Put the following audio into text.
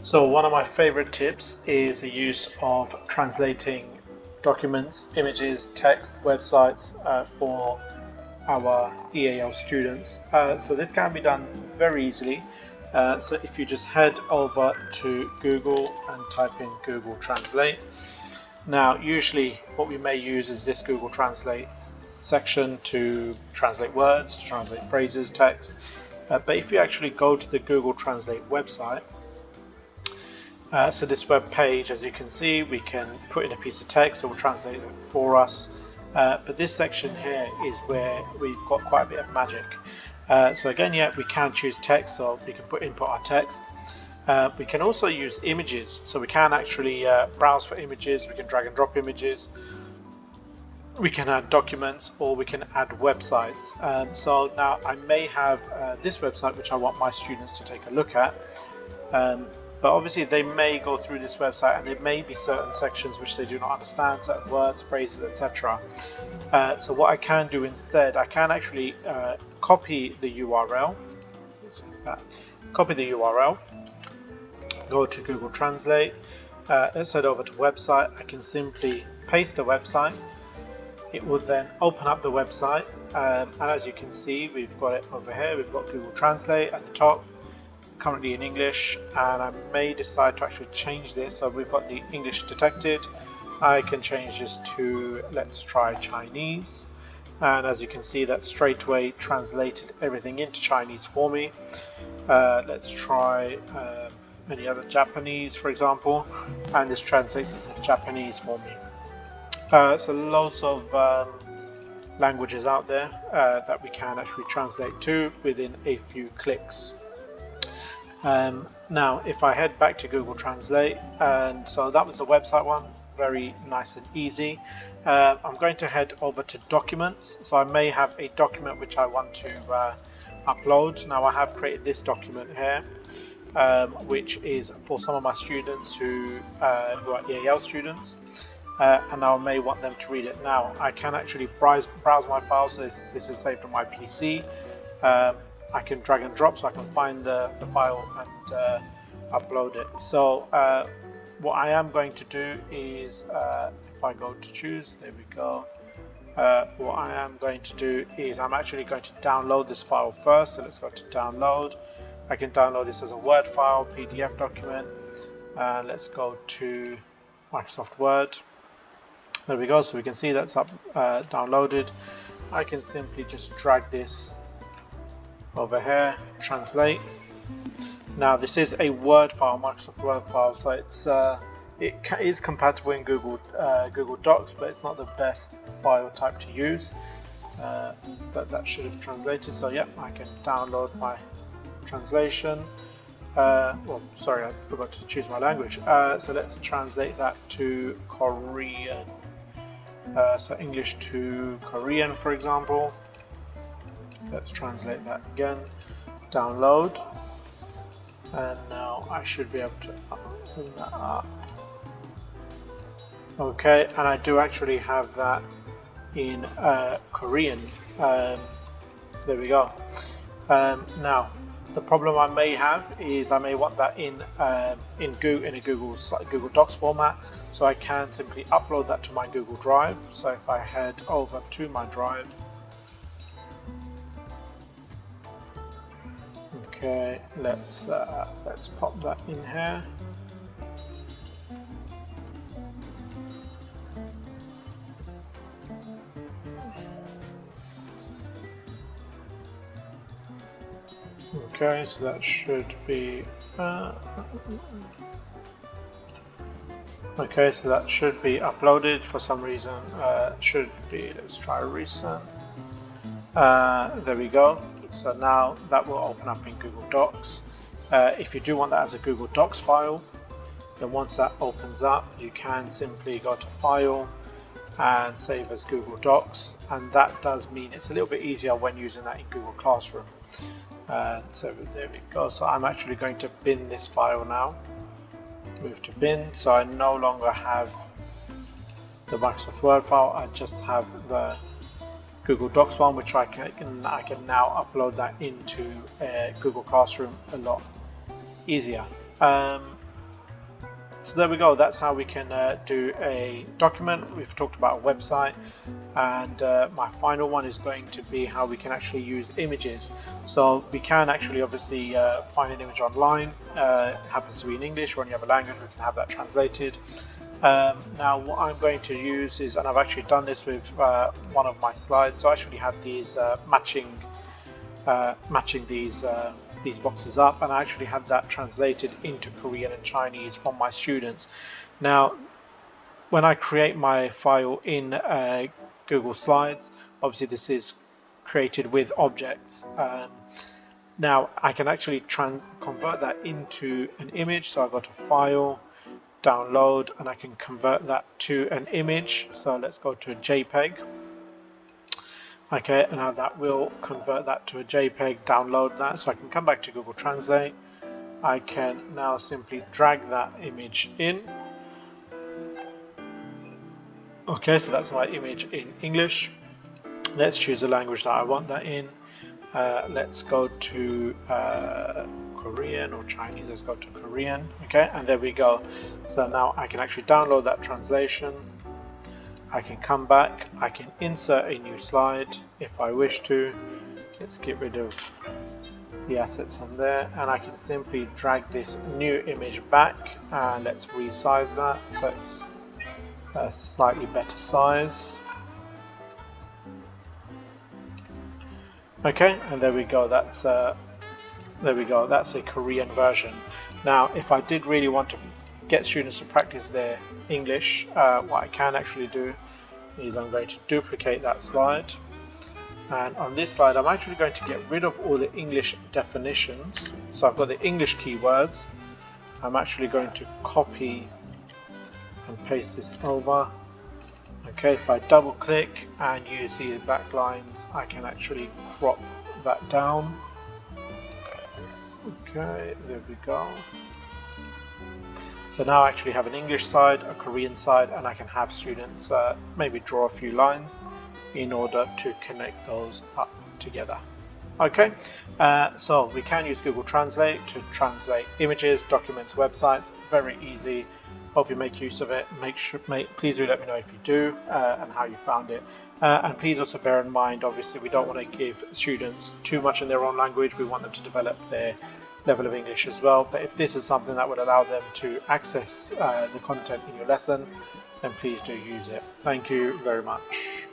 So one of my favorite tips is the use of translating documents, images, text, websites for our EAL students. So this can be done very easily. So if you just head over to Google and type in Google Translate. Now usually what we may use is this Google Translate section to translate words, to translate phrases, text. But if you actually go to the Google Translate website, so this web page, as you can see, we can put in a piece of text, it will translate it for us. But this section here is where we've got quite a bit of magic. So again, yeah, we can choose text, so we can input our text. We can also use images, so we can actually browse for images, we can drag and drop images, we can add documents, or we can add websites. So now I may have this website which I want my students to take a look at. But obviously they may go through this website and there may be certain sections which they do not understand, certain words, phrases, etc. So what I can do instead, I can actually copy the URL. Copy the URL, go to Google Translate, let's head over to website. I can simply paste the website. It will then open up the website, and as you can see, we've got it over here. We've got Google Translate at the top, currently in English, and I may decide to actually change this. So we've got the English detected. I can change this to, let's try Chinese, and as you can see, that straight away translated everything into Chinese for me. Let's try any other Japanese, for example, and this translates it into Japanese for me. So loads of languages out there that we can actually translate to within a few clicks. Now if I head back to Google Translate, and so that was the website one, very nice and easy. I'm going to head over to documents, so I may have a document which I want to upload. Now I have created this document here, which is for some of my students who are EAL students, and I may want them to read it. Now I can actually browse my files. So this is saved on my PC. I can drag and drop, so I can find the file and upload it. So what I am going to do is, if I go to choose, there we go. What I am going to do is I'm actually going to download this file first. So let's go to download. I can download this as a Word file, PDF document. Let's go to Microsoft Word. There we go. So we can see that's up downloaded. I can simply just drag this over here, translate. Now this is a Word file, Microsoft Word file, so it is compatible in Google Docs, but it's not the best file type to use. But that should have translated. So yeah, I can download my translation. Well, sorry, I forgot to choose my language. So let's translate that to Korean. So English to Korean, for example. Let's translate that again, download, and now I should be able to open that up. Okay, and I do actually have that in Korean. There we go. Now the problem I may have is I may want that in a Google Docs format, so I can simply upload that to my Google Drive. So if I head over to my Drive, okay, let's pop that in here. Okay, so that should be okay, so that should be uploaded for some reason. Should be, let's try recent. There we go. So now that will open up in Google Docs. If you do want that as a Google Docs file, then once that opens up, you can simply go to File and save as Google Docs, and that does mean it's a little bit easier when using that in Google Classroom. So there we go. So I'm actually going to bin this file now. Move to bin. So I no longer have the Microsoft Word file. I just have the Google Docs one, which I can now upload that into Google Classroom a lot easier. So there we go, that's how we can do a document. We've talked about a website, and my final one is going to be how we can actually use images. So we can actually obviously find an image online, it happens to be in English or any other language, we can have that translated. Now what I'm going to use is, and I've actually done this with one of my slides, so I actually had these matching these boxes up, and I actually had that translated into Korean and Chinese from my students. Now when I create my file in Google Slides, obviously this is created with objects. Now I can actually convert that into an image, so I go to File, Download, and I can convert that to an image. So let's go to a JPEG. Okay, and now that will convert that to a JPEG, download that, so I can come back to Google Translate. I can now simply drag that image in. Okay, so that's my image in English. Let's choose the language that I want that in. Let's go to Korean or Chinese. Let's go to Korean. Okay, and there we go. So now I can actually download that translation. I can come back, I can insert a new slide if I wish to. Let's get rid of the assets on there, and I can simply drag this new image back, and let's resize that so it's a slightly better size. Okay, and there we go, that's a Korean version. Now if I did really want to get students to practice their English, what I can actually do is I'm going to duplicate that slide, and on this slide I'm actually going to get rid of all the English definitions. So I've got the English keywords. I'm actually going to copy and paste this over. Okay, if I double click and use these black lines, I can actually crop that down. Okay, there we go. So now I actually have an English side, a Korean side, and I can have students maybe draw a few lines in order to connect those up together. Okay, so we can use Google Translate to translate images, documents, websites. Very easy. Hope you make use of it. Please do let me know if you do and how you found it. And please also bear in mind, obviously we don't want to give students too much in their own language. We want them to develop their level of English as well. But if this is something that would allow them to access the content in your lesson, then please do use it. Thank you very much.